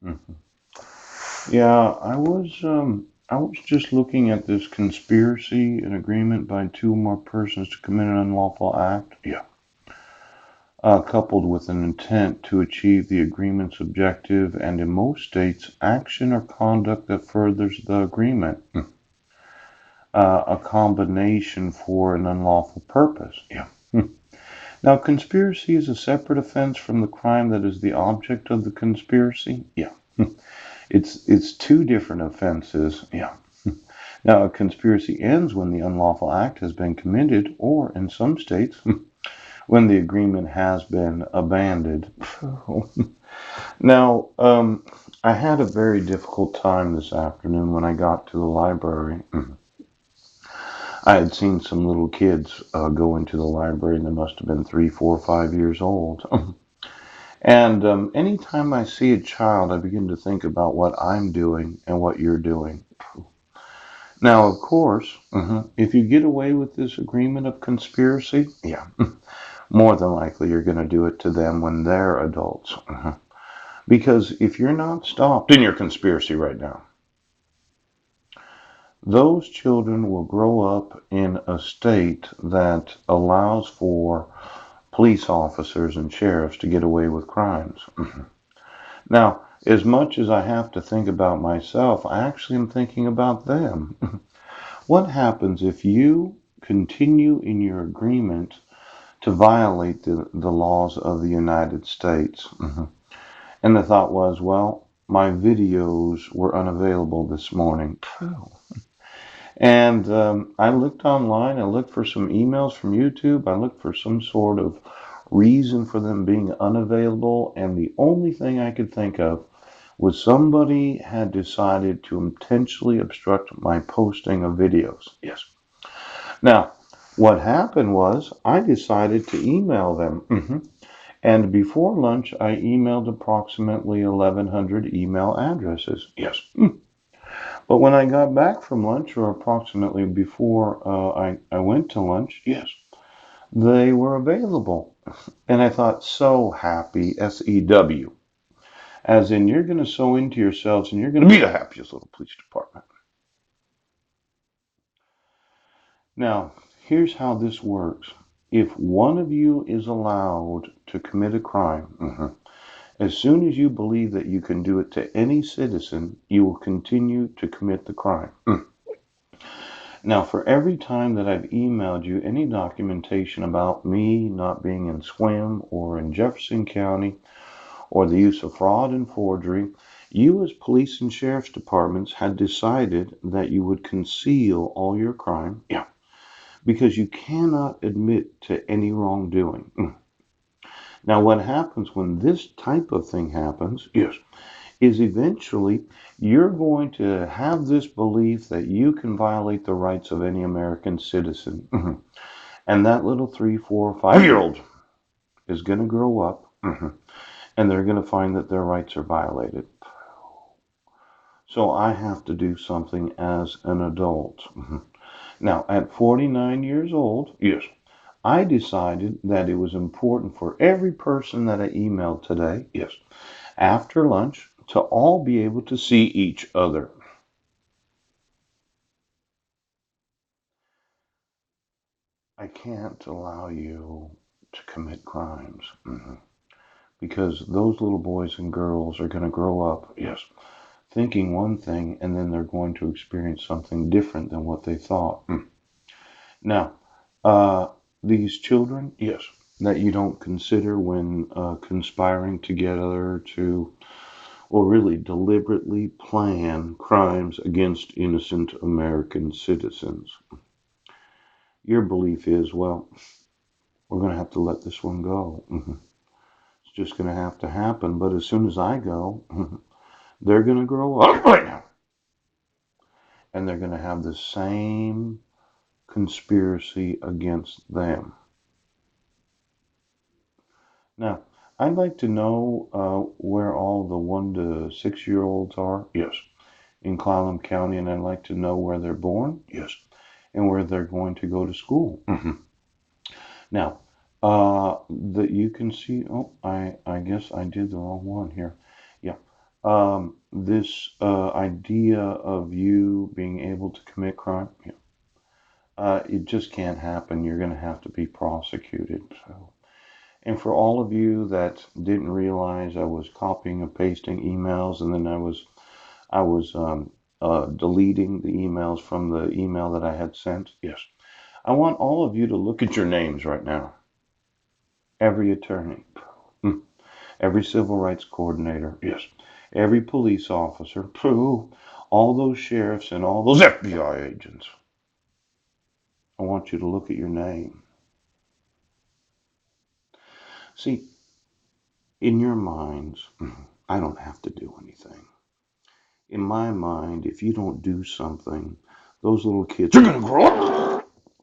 Mhm. Yeah, I was just looking at this conspiracy, an agreement by two or more persons to commit an unlawful act. Yeah. Coupled with an intent to achieve the agreement's objective, and in most states, action or conduct that furthers the agreement. A combination for an unlawful purpose. Yeah. Now, conspiracy is a separate offense from the crime that is the object of the conspiracy. Yeah. It's two different offenses. Yeah. Now, a conspiracy ends when the unlawful act has been committed, or in some states, when the agreement has been abandoned. Now, I had a very difficult time this afternoon when I got to the library. I had seen some little kids go into the library, and they must have been 3, 4, 5 years old. And anytime I see a child, I begin to think about what I'm doing and what you're doing. Now, of course, if you get away with this agreement of conspiracy, yeah, more than likely you're going to do it to them when they're adults. Because if you're not stopped in your conspiracy right now, those children will grow up in a state that allows for police officers and sheriffs to get away with crimes. Now, as much as I have to think about myself, I actually am thinking about them. What happens if you continue in your agreement to violate the laws of the United States? And the thought was, well, my videos were unavailable this morning. And I looked online, I looked for some emails from YouTube, I looked for some sort of reason for them being unavailable, and the only thing I could think of was somebody had decided to intentionally obstruct my posting of videos. Yes. Now, what happened was I decided to email them. And before lunch, I emailed approximately 1,100 email addresses. Yes. But when I got back from lunch, or approximately before I went to lunch, yes, they were available. And I thought, so happy, SEW. As in, you're going to sew into yourselves and you're going to be the happiest little police department. Now, here's how this works. If one of you is allowed to commit a crime, as soon as you believe that you can do it to any citizen, you will continue to commit the crime. Now, for every time that I've emailed you any documentation about me not being in SWIM or in Jefferson County or the use of fraud and forgery, you as police and sheriff's departments had decided that you would conceal all your crime. Yeah. Because you cannot admit to any wrongdoing. Now, what happens when this type of thing happens, yes, is eventually you're going to have this belief that you can violate the rights of any American citizen. And that little 3, 4, 5 year old is going to grow up and they're going to find that their rights are violated. So I have to do something as an adult. Now, at 49 years old, yes, I decided that it was important for every person that I emailed today, yes, after lunch, to all be able to see each other. I can't allow you to commit crimes because those little boys and girls are going to grow up, yes, thinking one thing and then they're going to experience something different than what they thought. Now, uh, these children, yes, that you don't consider when conspiring together to, or really deliberately plan crimes against innocent American citizens. Your belief is, well, we're going to have to let this one go. It's just going to have to happen. But as soon as I go, they're going to grow up right now. And they're going to have the same conspiracy against them. Now, I'd like to know where all the 1 to 6 year olds are. Yes. In Clallam County, and I'd like to know where they're born. Yes. And where they're going to go to school. Now, that you can see. Oh, I guess I did the wrong one here. Yeah. This idea of you being able to commit crime, yeah, it just can't happen. You're going to have to be prosecuted. So, and for all of you that didn't realize I was copying and pasting emails, and then I was deleting the emails from the email that I had sent. Yes, I want all of you to look at your names right now. Every attorney, every civil rights coordinator, yes, every police officer, all those sheriffs and all those FBI agents. I want you to look at your name. See, in your minds, I don't have to do anything. In my mind, if you don't do something, those little kids are going to grow up.